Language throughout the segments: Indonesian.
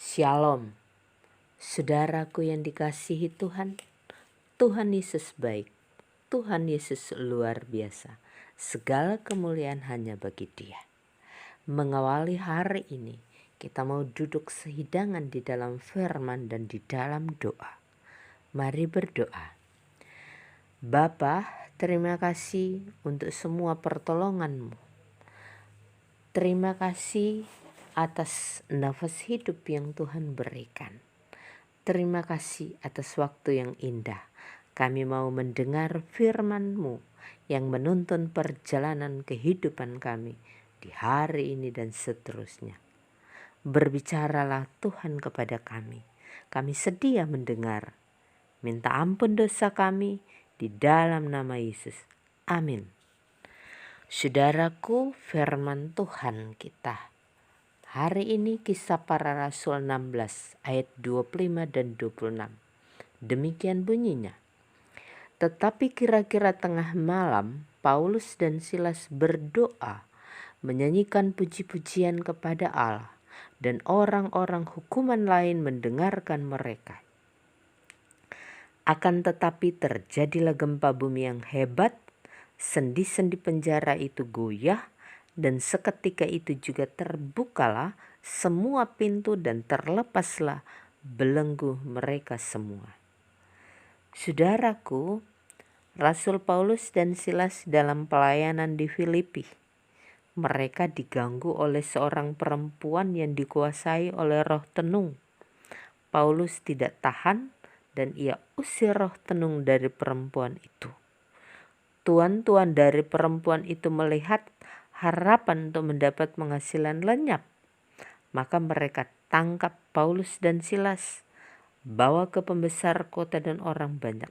Shalom, saudaraku yang dikasihi Tuhan. Tuhan Yesus baik, Tuhan Yesus luar biasa. Segala kemuliaan hanya bagi Dia. Mengawali hari ini, kita mau duduk sehidangan di dalam firman dan di dalam doa. Mari berdoa. Bapa, terima kasih untuk semua pertolongan-Mu. Terima kasih atas nafas hidup yang Tuhan berikan. Terima kasih atas waktu yang indah. Kami mau mendengar firman-Mu yang menuntun perjalanan kehidupan kami di hari ini dan seterusnya. Berbicaralah Tuhan kepada kami. Kami sedia mendengar. Minta ampun dosa kami di dalam nama Yesus. Amin. Saudaraku, firman Tuhan kita hari ini Kisah Para Rasul 16 ayat 25 dan 26. Demikian bunyinya. Tetapi kira-kira tengah malam, Paulus dan Silas berdoa, menyanyikan puji-pujian kepada Allah, dan orang-orang hukuman lain mendengarkan mereka. Akan tetapi terjadilah gempa bumi yang hebat, sendi-sendi penjara itu goyah, dan seketika itu juga terbukalah semua pintu dan terlepaslah belenggu mereka semua. Saudaraku, Rasul Paulus dan Silas dalam pelayanan di Filipi, mereka diganggu oleh seorang perempuan yang dikuasai oleh roh tenung. Paulus tidak tahan dan ia usir roh tenung dari perempuan itu. Tuan-tuan dari perempuan itu melihat harapan untuk mendapat penghasilan lenyap. Maka mereka tangkap Paulus dan Silas, bawa ke pembesar kota dan orang banyak.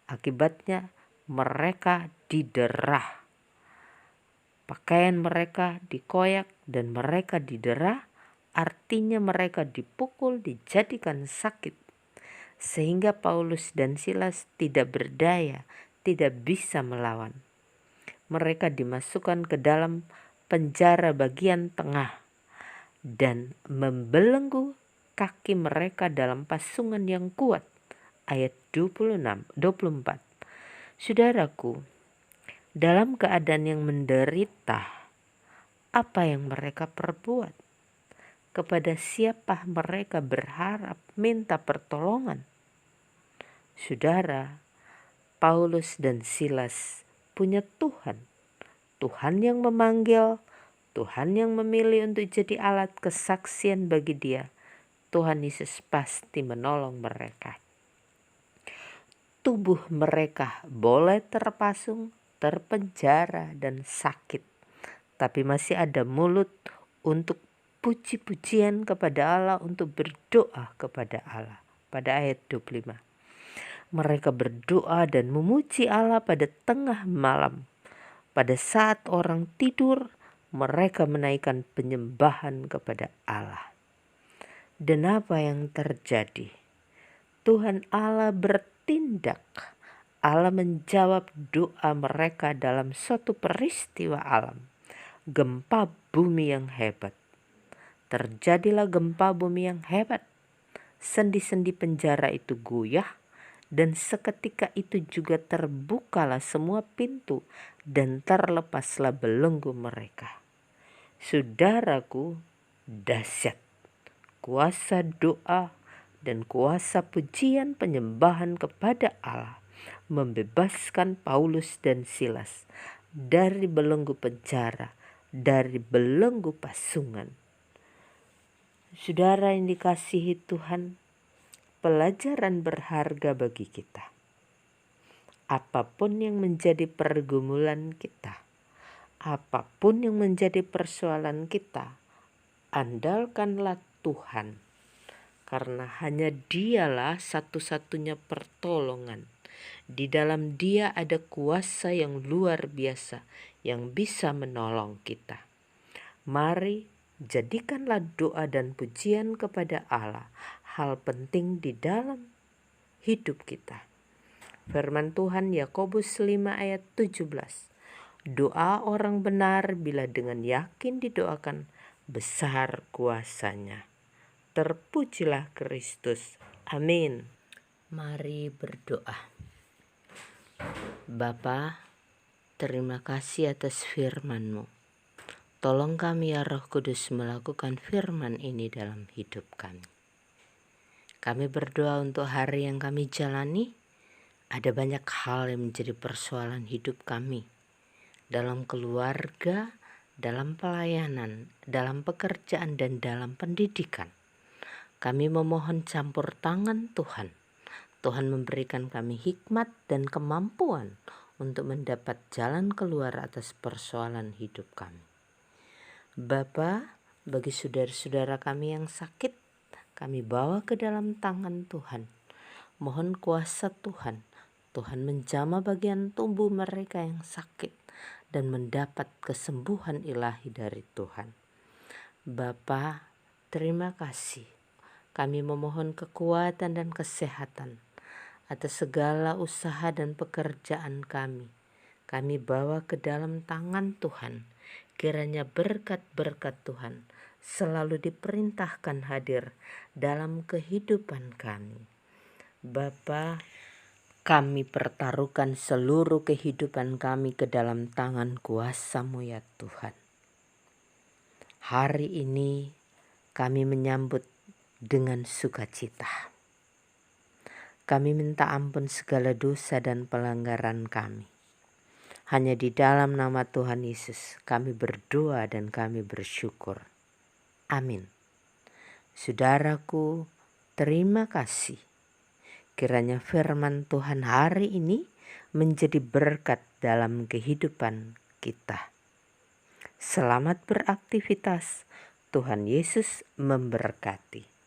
Akibatnya mereka diderah. Pakaian mereka dikoyak dan mereka diderah, artinya mereka dipukul, dijadikan sakit. Sehingga Paulus dan Silas tidak berdaya, tidak bisa melawan. Mereka dimasukkan ke dalam penjara bagian tengah dan membelenggu kaki mereka dalam pasungan yang kuat. Ayat 24. Saudaraku, dalam keadaan yang menderita, apa yang mereka perbuat? Kepada siapa mereka berharap minta pertolongan? Saudara, Paulus dan Silas punya Tuhan. Tuhan yang memanggil, Tuhan yang memilih untuk jadi alat kesaksian bagi Dia. Tuhan Yesus pasti menolong mereka. Tubuh mereka boleh terpasung, terpenjara dan sakit, tapi masih ada mulut untuk puji-pujian kepada Allah, untuk berdoa kepada Allah. Pada ayat 25. Mereka berdoa dan memuji Allah pada tengah malam. Pada saat orang tidur, mereka menaikkan penyembahan kepada Allah. Dan apa yang terjadi? Tuhan Allah bertindak. Allah menjawab doa mereka dalam suatu peristiwa alam. Gempa bumi yang hebat. Terjadilah gempa bumi yang hebat. Sendi-sendi penjara itu goyah. Dan seketika itu juga terbukalah semua pintu dan terlepaslah belenggu mereka. Saudaraku, dahsyat kuasa doa dan kuasa pujian penyembahan kepada Allah membebaskan Paulus dan Silas dari belenggu penjara, dari belenggu pasungan. Saudara yang dikasihi Tuhan, pelajaran berharga bagi kita. Apapun yang menjadi pergumulan kita, apapun yang menjadi persoalan kita, andalkanlah Tuhan. Karena hanya Dialah satu-satunya pertolongan. Di dalam Dia ada kuasa yang luar biasa yang bisa menolong kita. Mari jadikanlah doa dan pujian kepada Allah hal penting di dalam hidup kita. Firman Tuhan Yakobus 5 ayat 17. Doa orang benar bila dengan yakin didoakan, besar kuasanya. Terpujilah Kristus. Amin. Mari berdoa. Bapa, terima kasih atas firman-Mu. Tolong kami ya Roh Kudus melakukan firman ini dalam hidup kami. Kami berdoa untuk hari yang kami jalani. Ada banyak hal yang menjadi persoalan hidup kami. Dalam keluarga, dalam pelayanan, dalam pekerjaan, dan dalam pendidikan. Kami memohon campur tangan Tuhan. Tuhan memberikan kami hikmat dan kemampuan untuk mendapat jalan keluar atas persoalan hidup kami. Bapa, bagi saudara-saudara kami yang sakit, kami bawa ke dalam tangan Tuhan. Mohon kuasa Tuhan. Tuhan menjamah bagian tubuh mereka yang sakit dan mendapat kesembuhan ilahi dari Tuhan. Bapa, terima kasih. Kami memohon kekuatan dan kesehatan atas segala usaha dan pekerjaan kami. Kami bawa ke dalam tangan Tuhan. Kiranya berkat-berkat Tuhan selalu diperintahkan hadir dalam kehidupan kami. Bapa, kami pertaruhkan seluruh kehidupan kami ke dalam tangan kuasa-Mu ya Tuhan. Hari ini kami menyambut dengan sukacita. Kami minta ampun segala dosa dan pelanggaran kami. Hanya di dalam nama Tuhan Yesus kami berdoa dan kami bersyukur. Amin. Saudaraku, terima kasih. Kiranya firman Tuhan hari ini menjadi berkat dalam kehidupan kita. Selamat beraktivitas. Tuhan Yesus memberkati.